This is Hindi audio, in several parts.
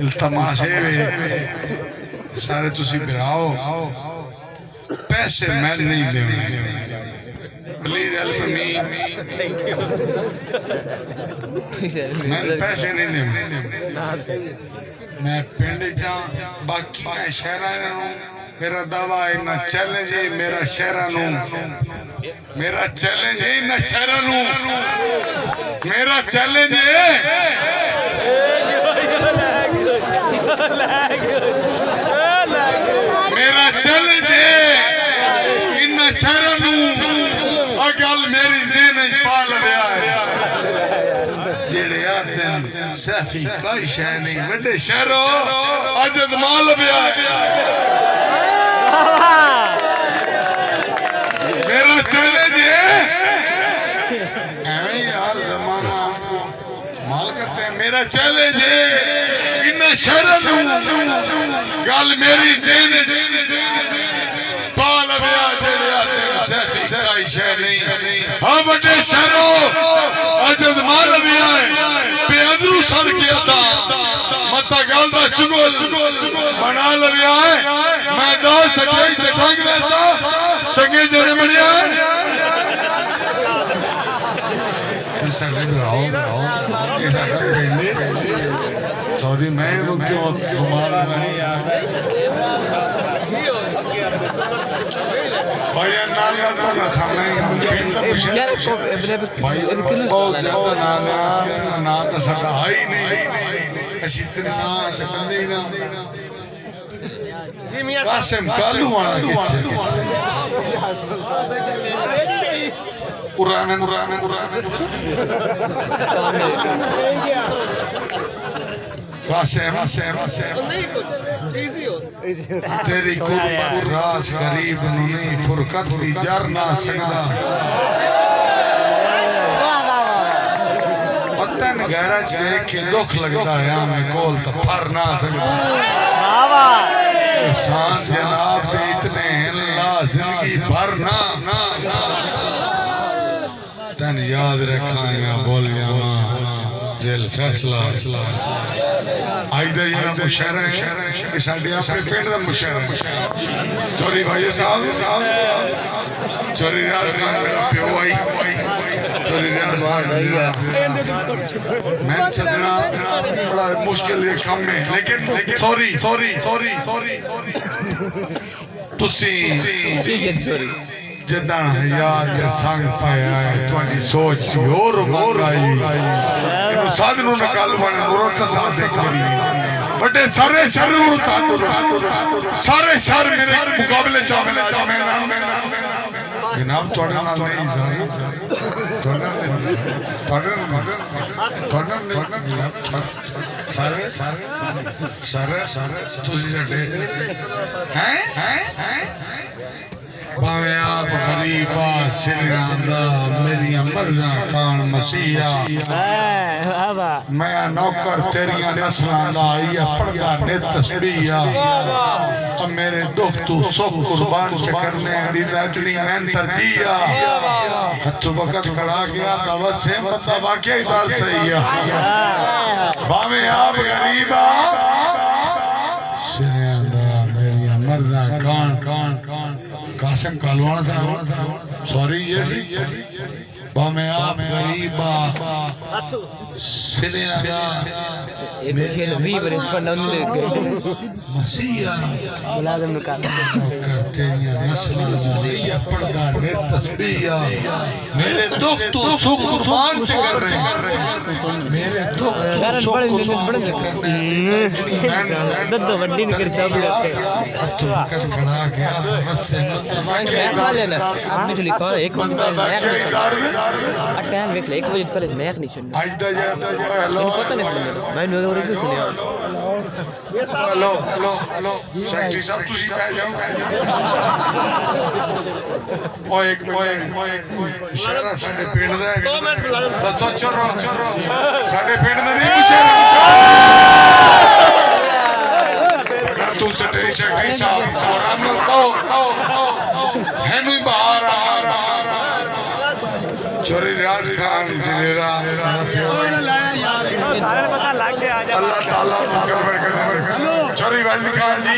इल्तमास है सारे तुसी बिराओ पैसे मैं नहीं देने प्लीज हेल्प मी मैं पैसे नहीं देने मैं पिंड जा बाकी मैं शहर मेरा दावा है ना चैलेंज है मेरा शहर मेरा चैलेंज है ना शहर मेरा चैलेंज है मेरा चैलेंज है इन शहर गल मेरी जेन पाल जेड़े आते सैफी कोई शह नहीं बड़े शहरों अजद माल मेरा चैलेंज है यार जमाना माल करते हैं मेरा चैलेंज है इन शहर गल मेरी जेन पाल सैफी कोई शह नहीं हाँ बड़े शहरों अजद माल बेअदरू सड़ के आता मता गल दा चुगल बना लविया है मैं दो सके से ढंग वैसा संगे जोड़े बढ़िया सॉरी मैं वो क्यों घुमा भाई नाल ना सामने भाई बहुत ज्यादा ना तो साडा है ही नहीं असी इतने बंदे ही ना कासिम कालू वाला किथे पुराने तेरी कुर्बत रास गरीब नहीं फुरकत भी जर ना सकदा पतन गहरा च देख के दुख लगता है मैं कोल तो फर ना सकदा एहसान जनाब दे इतने ला जिंदगी भर ना तन याद रखांगा बोलिया जेल फैसला आज दा जेड़ा मुशायरा है कि साडे अपने पिंड दा मुशायरा चोरी भाई साहब चोरी रियाज खान मेरा प्यो आई चोरी रियाज मैं सदना बड़ा मुश्किल ये काम में लेकिन सॉरी तुसी जिदा याद संग पाया थोड़ी सोच और आई साधु ने कल बने मुरत साथ देख बड़े सारे शहर मेरे मुकाबले जनाब थोड़े नाल नहीं सारे तुसी साडे हैं भावे आप गरीबा सिरंदा मेरी मर्दा कान मसीहा मैं नौकर तेरिया नस्लां दा या पड़दा ने तस्बीहा अब मेरे दुख तू सुख कुर्बान च करने दी इतनी मेहनत तरजिया हथ वक्त खड़ा गया तवसे बंदा वाकई दाल सही है भावे आप गरीबा सिरंदा मेरी मर्दा कान कासिम कालवाना साहब सॉरी ये मैं आप गरीबा सिलेगा एक खेल भी बड़े पर नौनी ले गए मसीहा मुलाजिम ने कहा करते हैं नस्ल ये पर्दा ने तस्बीहा मेरे दुख तो सुख कुर्बान से कर रहे मेरे दुख शरण बड़े दद्द वड्डी निकर चाबी रखे वक्त खड़ा गया बस से मैं खा लेना आपने चली कौन एक टाइम देख ले 1 बजे पहले मैं नहीं सुनना आज दा हेलो पता नहीं मैं नो और क्यों सुनिया हेलो सेक्रेटरी साहब तुसी कह जाओ ओए शहरा साडे पिंड दा है 2 मिनट दसो चलो साडे पिंड दा नहीं शहरा तू सेक्रेटरी साहब आराम कहो है नु बाहर आ चोरी रियाज खान अल्लाह ताला वाजिद खान जी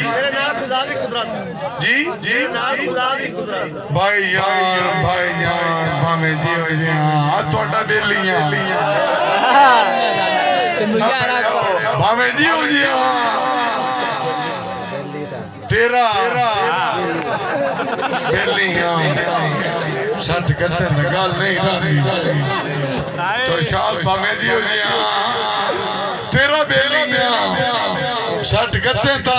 मेरे नाल खुदा दी कुदरत जी जी नाल खुदा दी कुदरत भाई जान भावे जी हो जी हां ਤੁਹਾਡਾ ਬੇਲੀਆਂ ਤੇ ਮੁਝਾਰਾ भावे जी हो जी हां तेरा बेलियां सट कते गल नहीं रही तो शाह भावे जी हो जी हां तेरा बेलियां सट कते ता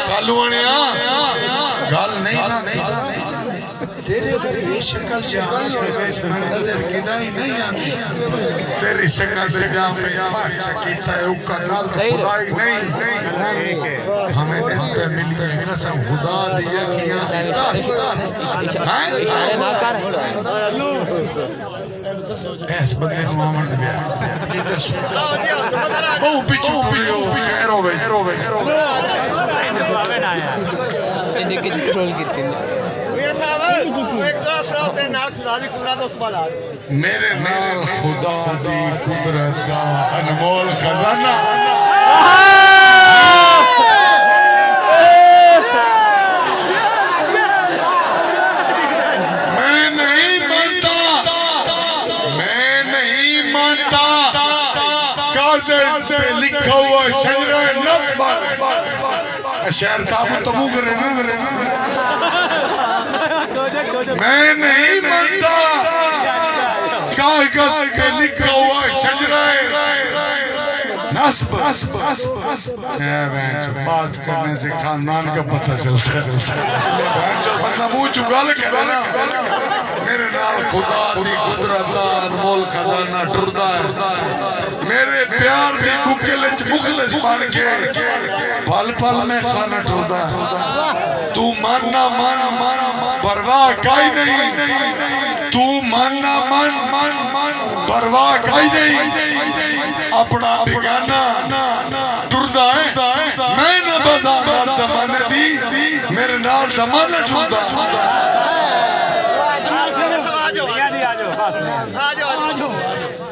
कालूणिया गल नहीं रही तेरे पर ये शक्ल जहां में नजर किदा ही नहीं आती तेरी शक्ल से जाम चकीता है उका नाल खुदा ही नहीं हमें पे मिली है कसम खुदा दिया किया इशारे ना कर ऐस बंदे को मामन दे ये दस ओ पिछू रोवे ये देख के स्क्रॉल करते हैं मियां साहब एक दो सुनाओ तेरे नाल खुदा दी कुदरत उस पर आ मेरे नाल खुदा दी कुदरत का अनमोल खजाना मैं नहीं मानता काज़िब पे लिखा हुआ शजरा नस्ब शेर साहब तबू करे मैं नहीं मानता कागज पे लिखा हुआ शजरा नस्ब बात करने से खानदान का पता चलता बंदा मुंह चुका करे ना मेरे नाल खुदा दी कुदरत दा अनमोल खजाना टुरदा है मेरे प्यार दी बुकेल च मुखलिस बन के पल पल में खाना टुरदा तू मानना मन परवाह काई नहीं तू मानना मन परवाह काई नहीं अपना बेगाना टुरदा है मैं न बदा जमाने दी मेरे नाल जमाना टुरदा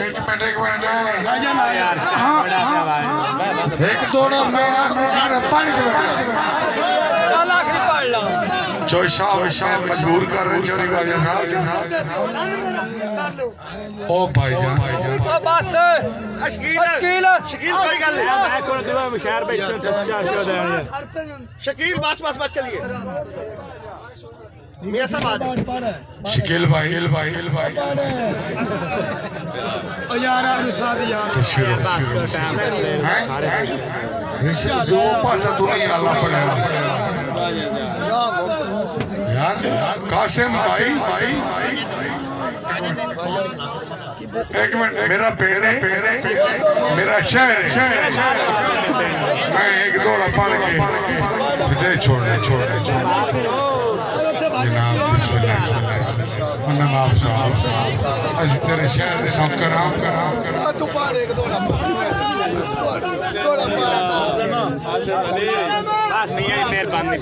एक मिनट एक दौड़ा मैं पानी जो शाह मजबूर कर रहे चोरी वाले साहब ओ भाईजान बस शकील कोई गल नहीं शकील बस चलिए मियां साहब शकील भाई ओ यार साथ यार शुरू दो पास दुनिया अल्लाह पड़ेगा यार कासिम भाई एक मिनट मेरा पेड़ है मेरा शहर मैं एक दौड़ा पानी के छोड़ने जनाब बिस्मिल्लाह नवाब साहब अस तेरे शहर दे कराम तू पाड़ एक दौड़ा मेहरबानी